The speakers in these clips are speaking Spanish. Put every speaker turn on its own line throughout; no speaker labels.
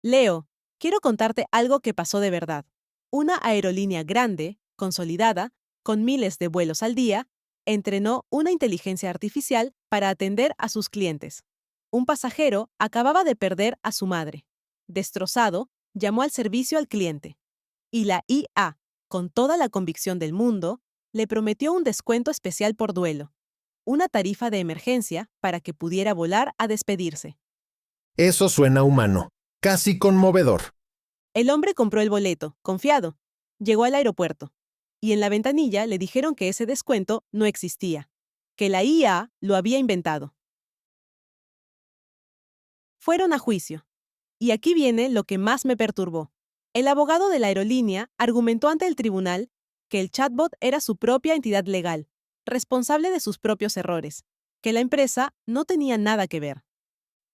Leo, quiero contarte algo que pasó de verdad. Una aerolínea grande, consolidada, con miles de vuelos al día, entrenó una inteligencia artificial para atender a sus clientes. Un pasajero acababa de perder a su madre. Destrozado, llamó al servicio al cliente. Y la IA, con toda la convicción del mundo, le prometió un descuento especial por duelo, una tarifa de emergencia para que pudiera volar a despedirse.
Eso suena humano, casi conmovedor.
El hombre compró el boleto, confiado. Llegó al aeropuerto. Y en la ventanilla le dijeron que ese descuento no existía, que la IA lo había inventado. Fueron a juicio. Y aquí viene lo que más me perturbó. El abogado de la aerolínea argumentó ante el tribunal que el chatbot era su propia entidad legal, responsable de sus propios errores, que la empresa no tenía nada que ver.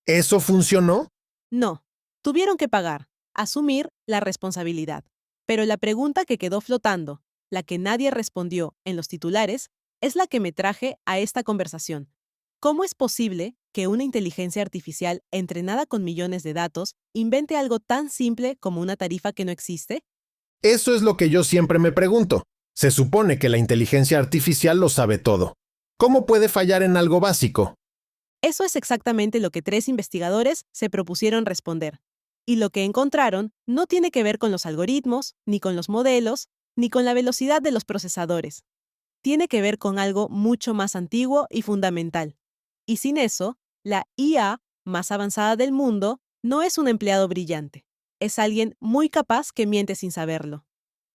¿Eso funcionó?
No, tuvieron que pagar, asumir la responsabilidad. Pero la pregunta que quedó flotando, la que nadie respondió en los titulares, es la que me traje a esta conversación. ¿Cómo es posible que una inteligencia artificial entrenada con millones de datos invente algo tan simple como una tarifa que no existe?
Eso es lo que yo siempre me pregunto. Se supone que la inteligencia artificial lo sabe todo. ¿Cómo puede fallar en algo básico?
Eso es exactamente lo que tres investigadores se propusieron responder. Y lo que encontraron no tiene que ver con los algoritmos, ni con los modelos, ni con la velocidad de los procesadores. Tiene que ver con algo mucho más antiguo y fundamental. Y sin eso, la IA más avanzada del mundo no es un empleado brillante. Es alguien muy capaz que miente sin saberlo.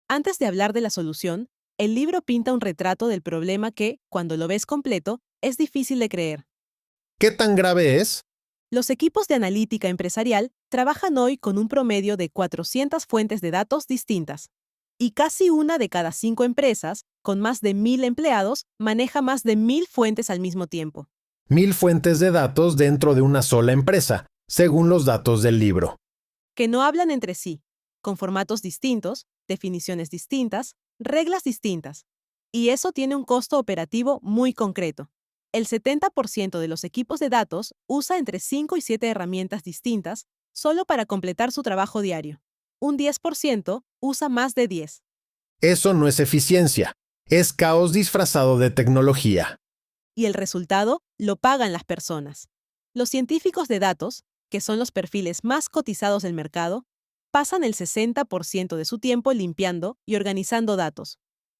Antes de hablar de la solución, el libro pinta un retrato del problema que, cuando lo ves completo, es difícil de creer.
¿Qué tan grave es?
Los equipos de analítica empresarial trabajan hoy con un promedio de 400 fuentes de datos distintas. Y casi una de cada 5 empresas, con más de 1.000 empleados, maneja más de 1.000 fuentes al mismo tiempo.
1000 fuentes de datos dentro de una sola empresa, según los datos del libro.
Que no hablan entre sí, con formatos distintos, definiciones distintas, reglas distintas. Y eso tiene un costo operativo muy concreto. El 70% de los equipos de datos usa entre 5 y 7 herramientas distintas solo para completar su trabajo diario. Un 10% usa más de 10.
Eso no es eficiencia, es caos disfrazado de tecnología.
Y el resultado lo pagan las personas. Los científicos de datos, que son los perfiles más cotizados del mercado, pasan el 60% de su tiempo limpiando y organizando datos.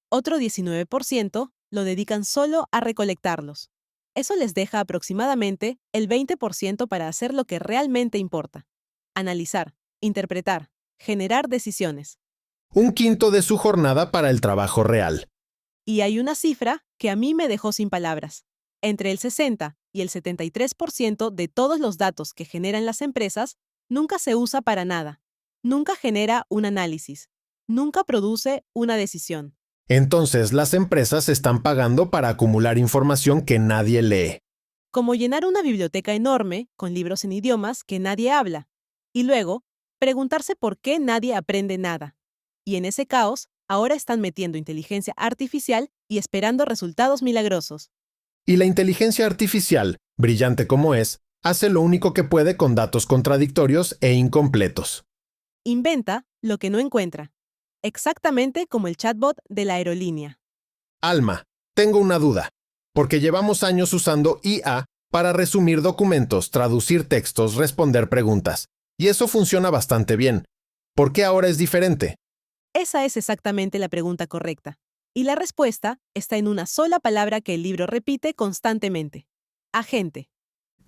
Otro 19% lo dedican solo a recolectarlos. Eso les deja aproximadamente el 20% para hacer lo que realmente importa: analizar, interpretar, generar decisiones.
Un quinto de su jornada para el trabajo real.
Y hay una cifra que a mí me dejó sin palabras. Entre el 60 y el 73% de todos los datos que generan las empresas nunca se usa para nada. Nunca genera un análisis. Nunca produce una decisión.
Entonces, las empresas están pagando para acumular información que nadie lee.
Como llenar una biblioteca enorme con libros en idiomas que nadie habla. Y luego, preguntarse por qué nadie aprende nada. Y en ese caos, ahora están metiendo inteligencia artificial y esperando resultados milagrosos.
Y la inteligencia artificial, brillante como es, hace lo único que puede con datos contradictorios e incompletos.
Inventa lo que no encuentra. Exactamente como el chatbot de la aerolínea.
Alma, tengo una duda, porque llevamos años usando IA para resumir documentos, traducir textos, responder preguntas, y eso funciona bastante bien. ¿Por qué ahora es diferente?
Esa es exactamente la pregunta correcta. Y la respuesta está en una sola palabra que el libro repite constantemente: agente.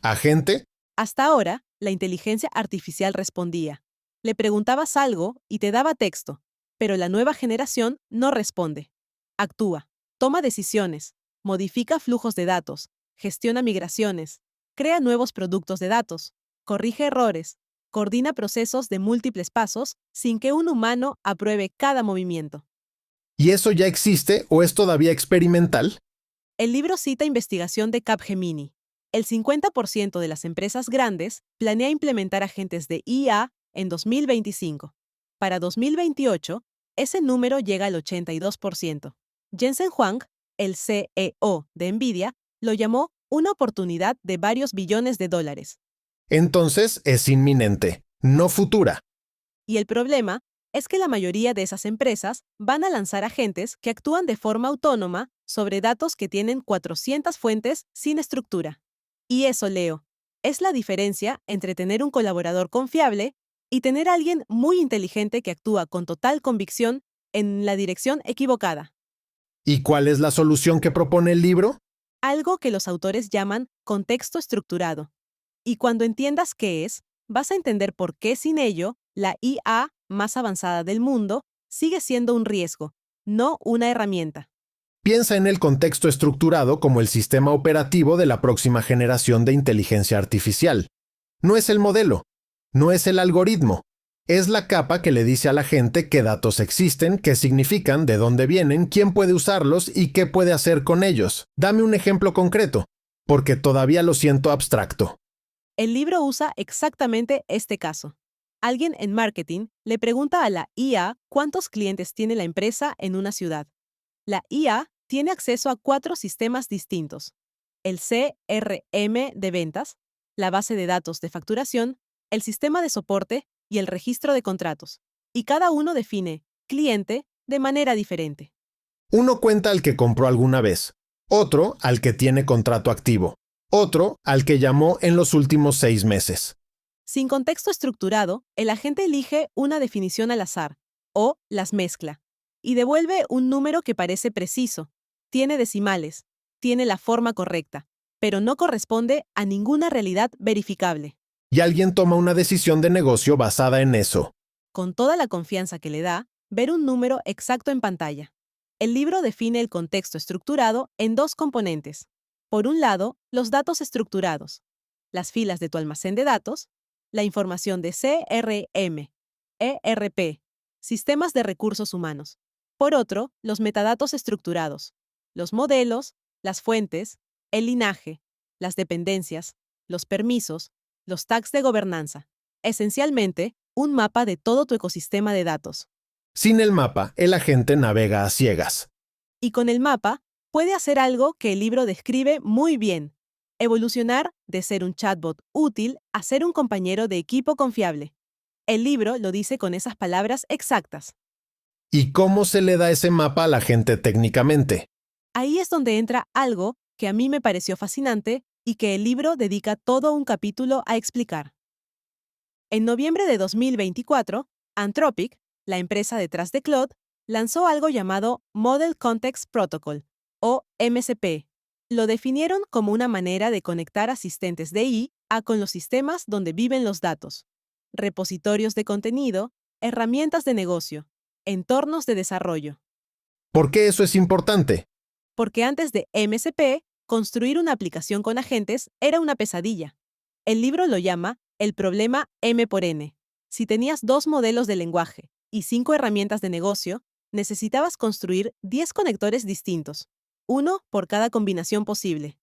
¿Agente?
Hasta ahora, la inteligencia artificial respondía. Le preguntabas algo y te daba texto, pero la nueva generación no responde. Actúa, toma decisiones, modifica flujos de datos, gestiona migraciones, crea nuevos productos de datos, corrige errores, coordina procesos de múltiples pasos sin que un humano apruebe cada movimiento.
¿Y eso ya existe o es todavía experimental?
El libro cita investigación de Capgemini. El 50% de las empresas grandes planea implementar agentes de IA en 2025. Para 2028, ese número llega al 82%. Jensen Huang, el CEO de Nvidia, lo llamó una oportunidad de varios billones de dólares.
Entonces es inminente. no futura.
Y el problema es que la mayoría de esas empresas van a lanzar agentes que actúan de forma autónoma sobre datos que tienen 400 fuentes sin estructura. Y eso, Leo, es la diferencia entre tener un colaborador confiable y tener a alguien muy inteligente que actúa con total convicción en la dirección equivocada.
¿Y cuál es la solución que propone el libro?
Algo que los autores llaman contexto estructurado. Y cuando entiendas qué es, vas a entender por qué sin ello, la IA más avanzada del mundo sigue siendo un riesgo, no una herramienta.
Piensa en el contexto estructurado como el sistema operativo de la próxima generación de inteligencia artificial. No es el modelo, no es el algoritmo, es la capa que le dice a la gente qué datos existen, qué significan, de dónde vienen, quién puede usarlos y qué puede hacer con ellos. Dame un ejemplo concreto, porque todavía lo siento abstracto.
El libro usa exactamente este caso. Alguien en marketing le pregunta a la IA cuántos clientes tiene la empresa en una ciudad. La IA tiene acceso a 4 sistemas distintos: el CRM de ventas, la base de datos de facturación, el sistema de soporte y el registro de contratos. Y cada uno define cliente de manera diferente.
Uno cuenta al que compró alguna vez, otro al que tiene contrato activo, otro al que llamó en los últimos 6 meses.
Sin contexto estructurado, el agente elige una definición al azar, o las mezcla, y devuelve un número que parece preciso, tiene decimales, tiene la forma correcta, pero no corresponde a ninguna realidad verificable.
Y alguien toma una decisión de negocio basada en eso.
Con toda la confianza que le da, ver un número exacto en pantalla. El libro define el contexto estructurado en 2 componentes. Por un lado, los datos estructurados, las filas de tu almacén de datos, la información de CRM, ERP, sistemas de recursos humanos. Por otro, los metadatos estructurados, los modelos, las fuentes, el linaje, las dependencias, los permisos, los tags de gobernanza. Esencialmente, un mapa de todo tu ecosistema de datos.
Sin el mapa, el agente navega a ciegas.
Y con el mapa, puede hacer algo que el libro describe muy bien: evolucionar de ser un chatbot útil a ser un compañero de equipo confiable. El libro lo dice con esas palabras exactas.
¿Y cómo se le da ese mapa a la gente técnicamente?
Ahí es donde entra algo que a mí me pareció fascinante y que el libro dedica todo un capítulo a explicar. En noviembre de 2024, Anthropic, la empresa detrás de Claude, lanzó algo llamado Model Context Protocol, o MCP. Lo definieron como una manera de conectar asistentes de IA con los sistemas donde viven los datos: repositorios de contenido, herramientas de negocio, entornos de desarrollo.
¿Por qué eso es importante?
Porque antes de MCP, construir una aplicación con agentes era una pesadilla. El libro lo llama el problema M por N. Si tenías 2 modelos de lenguaje y 5 herramientas de negocio, necesitabas construir 10 conectores distintos, uno por cada combinación posible.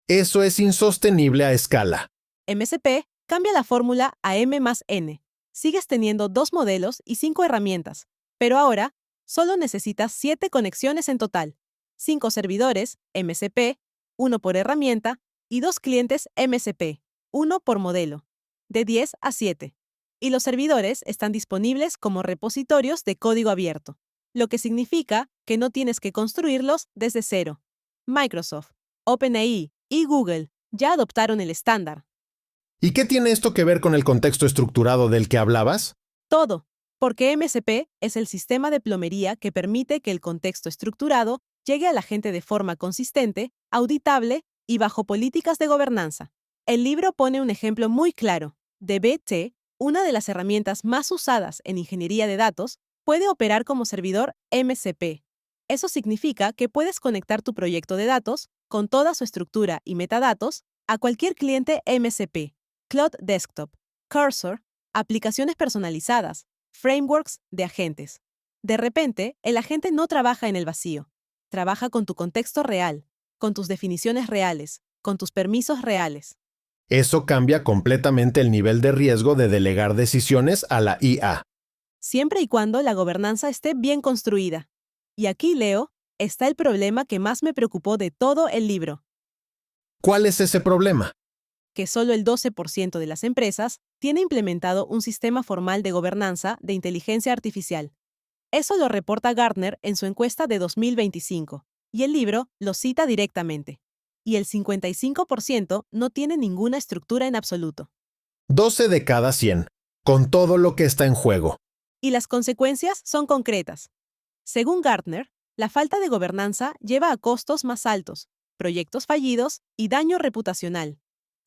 Eso es insostenible a escala.
MCP cambia la fórmula a M más N. Sigues teniendo 2 modelos y 5 herramientas, pero ahora solo necesitas 7 conexiones en total: 5 servidores MCP, 1 por herramienta, y 2 clientes MCP, 1 por modelo, de 10 a 7. Y los servidores están disponibles como repositorios de código abierto, lo que significa que no tienes que construirlos desde cero. Microsoft, OpenAI y Google ya adoptaron el estándar.
¿Y qué tiene esto que ver con el contexto estructurado del que hablabas?
Todo, porque MCP es el sistema de plomería que permite que el contexto estructurado llegue a la gente de forma consistente, auditable y bajo políticas de gobernanza. El libro pone un ejemplo muy claro. dbt, una de las herramientas más usadas en ingeniería de datos, puede operar como servidor MCP. Eso significa que puedes conectar tu proyecto de datos, con toda su estructura y metadatos, a cualquier cliente MCP: Cloud Desktop, Cursor, aplicaciones personalizadas, frameworks de agentes. De repente, el agente no trabaja en el vacío. Trabaja con tu contexto real, con tus definiciones reales, con tus permisos reales.
Eso cambia completamente el nivel de riesgo de delegar decisiones a la IA.
Siempre y cuando la gobernanza esté bien construida. Y aquí, Leo, está el problema que más me preocupó de todo el libro:
¿Cuál es ese problema?
que solo el 12% de las empresas tiene implementado un sistema formal de gobernanza de inteligencia artificial. Eso lo reporta Gartner en su encuesta de 2025, y el libro lo cita directamente. Y el 55% no tiene ninguna estructura en absoluto.
12 de cada 100, con todo lo que está en juego.
Y las consecuencias son concretas. Según Gartner, la falta de gobernanza lleva a costos más altos, proyectos fallidos y daño reputacional.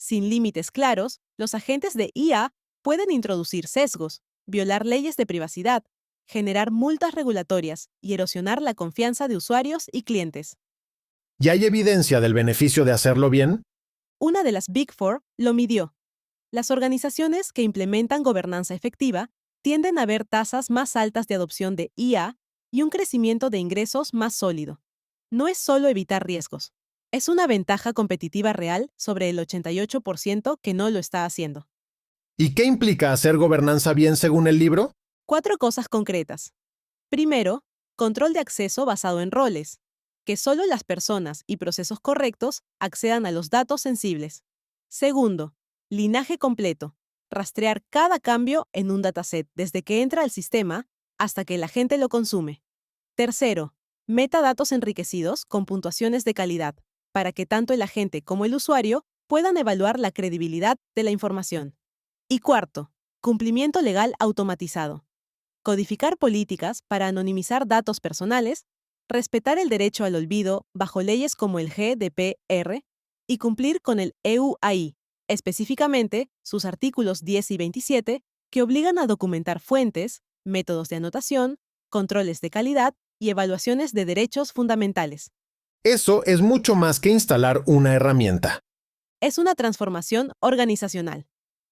Sin límites claros, los agentes de IA pueden introducir sesgos, violar leyes de privacidad, generar multas regulatorias y erosionar la confianza de usuarios y clientes.
¿Y hay evidencia del beneficio de hacerlo bien?
Una de las Big Four lo midió. Las organizaciones que implementan gobernanza efectiva tienden a ver tasas más altas de adopción de IA y un crecimiento de ingresos más sólido. No es solo evitar riesgos, es una ventaja competitiva real sobre el 88% que no lo está haciendo.
¿Y qué implica hacer gobernanza bien según el libro?
4 cosas concretas. Primero, control de acceso basado en roles, que solo las personas y procesos correctos accedan a los datos sensibles. Segundo, linaje completo, rastrear cada cambio en un dataset desde que entra al sistema hasta que la gente lo consume. Tercero, metadatos enriquecidos con puntuaciones de calidad, para que tanto el agente como el usuario puedan evaluar la credibilidad de la información. Y cuarto, cumplimiento legal automatizado. Codificar políticas para anonimizar datos personales, respetar el derecho al olvido bajo leyes como el GDPR y cumplir con el EU-AI, específicamente sus artículos 10 y 27, que obligan a documentar fuentes, métodos de anotación, controles de calidad y evaluaciones de derechos fundamentales.
Eso es mucho más que instalar una herramienta.
Es una transformación organizacional.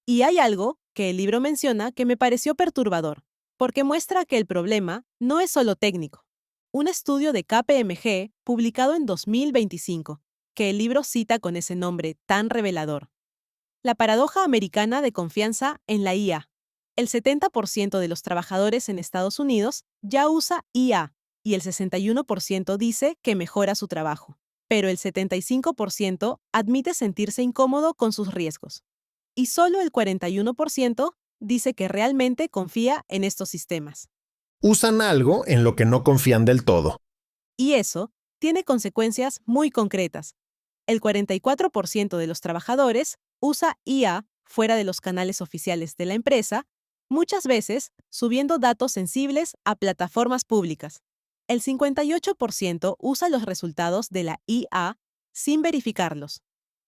Y hay algo que el libro menciona que me pareció perturbador, porque muestra que el problema no es solo técnico. Un estudio de KPMG, publicado en 2025, que el libro cita con ese nombre tan revelador. La paradoja americana de confianza en la IA. El 70% de los trabajadores en Estados Unidos ya usa IA y el 61% dice que mejora su trabajo, pero el 75% admite sentirse incómodo con sus riesgos. Y solo el 41% dice que realmente confía en estos sistemas.
Usan algo en lo que no confían del todo.
Y eso tiene consecuencias muy concretas. El 44% de los trabajadores usa IA fuera de los canales oficiales de la empresa, muchas veces subiendo datos sensibles a plataformas públicas. El 58% usa los resultados de la IA sin verificarlos.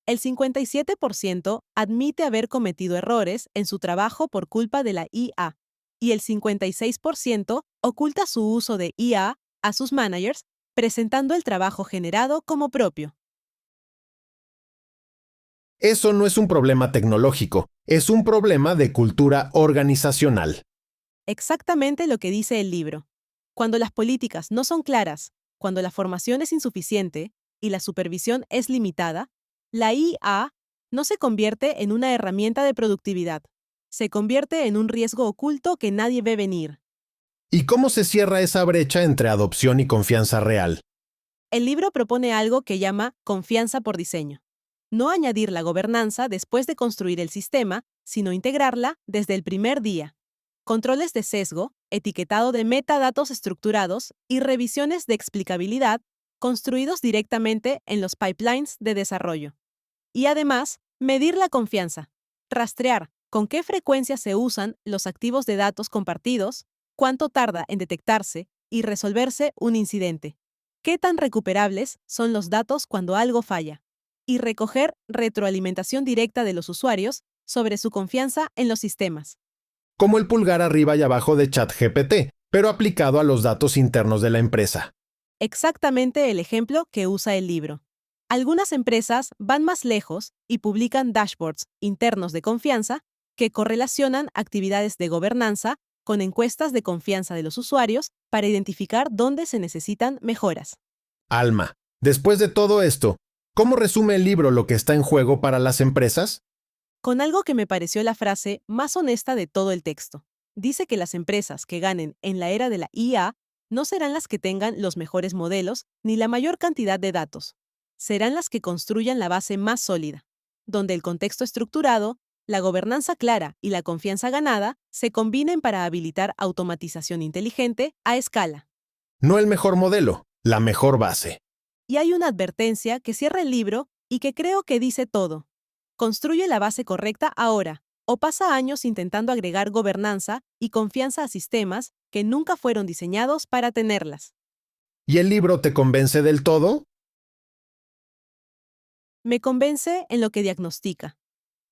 El 57% admite haber cometido errores en su trabajo por culpa de la IA, y el 56% oculta su uso de IA a sus managers, presentando el trabajo generado como propio.
Eso no es un problema tecnológico, es un problema de cultura organizacional.
Exactamente lo que dice el libro. Cuando las políticas no son claras, cuando la formación es insuficiente y la supervisión es limitada, la IA no se convierte en una herramienta de productividad. Se convierte en un riesgo oculto que nadie ve venir.
¿Y cómo se cierra esa brecha entre adopción y confianza real?
El libro propone algo que llama confianza por diseño. No añadir la gobernanza después de construir el sistema, sino integrarla desde el primer día. Controles de sesgo, etiquetado de metadatos estructurados y revisiones de explicabilidad construidos directamente en los pipelines de desarrollo. Y además, medir la confianza. Rastrear con qué frecuencia se usan los activos de datos compartidos, cuánto tarda en detectarse y resolverse un incidente, qué tan recuperables son los datos cuando algo falla, y recoger retroalimentación directa de los usuarios sobre su confianza en los sistemas.
Como el pulgar arriba y abajo de ChatGPT, pero aplicado a los datos internos de la empresa.
Exactamente el ejemplo que usa el libro. Algunas empresas van más lejos y publican dashboards internos de confianza que correlacionan actividades de gobernanza con encuestas de confianza de los usuarios para identificar dónde se necesitan mejoras.
Alma, después de todo esto, ¿cómo resume el libro lo que está en juego para las empresas?
Con algo que me pareció la frase más honesta de todo el texto. Dice que las empresas que ganen en la era de la IA no serán las que tengan los mejores modelos ni la mayor cantidad de datos. Serán las que construyan la base más sólida. donde el contexto estructurado, la gobernanza clara y la confianza ganada se combinen para habilitar automatización inteligente a escala.
No el mejor modelo, la mejor base.
Y hay una advertencia que cierra el libro y que creo que dice todo. Construye la base correcta ahora, o pasa años intentando agregar gobernanza y confianza a sistemas que nunca fueron diseñados para tenerlas.
¿Y el libro te convence del todo?
Me convence en lo que diagnostica.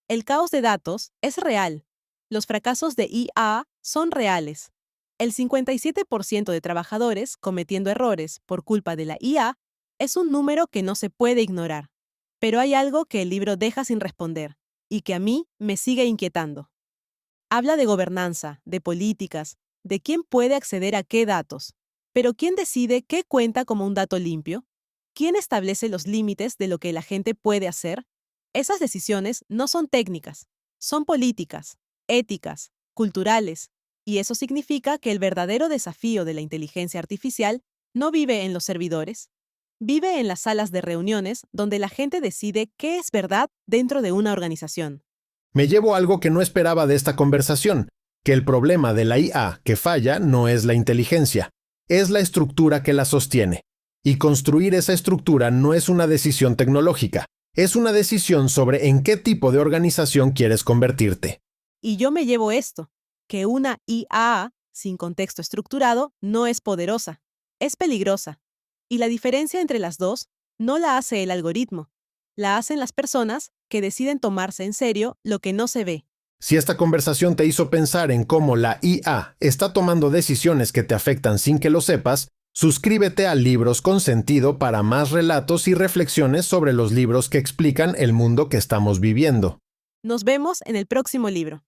El caos de datos es real. Los fracasos de IA son reales. El 57% de trabajadores cometiendo errores por culpa de la IA es un número que no se puede ignorar. Pero hay algo que el libro deja sin responder y que a mí me sigue inquietando. Habla de gobernanza, de políticas, de quién puede acceder a qué datos. Pero ¿quién decide qué cuenta como un dato limpio? ¿Quién establece los límites de lo que la gente puede hacer? Esas decisiones no son técnicas, son políticas, éticas, culturales, y eso significa que el verdadero desafío de la inteligencia artificial no vive en los servidores, vive en las salas de reuniones donde la gente decide qué es verdad dentro de una organización.
Me llevo algo que no esperaba de esta conversación, que el problema de la IA que falla no es la inteligencia, es la estructura que la sostiene. Y construir esa estructura no es una decisión tecnológica, es una decisión sobre en qué tipo de organización quieres convertirte.
Y yo me llevo esto, que una IA sin contexto estructurado no es poderosa, es peligrosa. Y la diferencia entre las dos no la hace el algoritmo, la hacen las personas que deciden tomarse en serio lo que no se ve.
Si esta conversación te hizo pensar en cómo la IA está tomando decisiones que te afectan sin que lo sepas, suscríbete a Libros con Sentido para más relatos y reflexiones sobre los libros que explican el mundo que estamos viviendo.
Nos vemos en el próximo libro.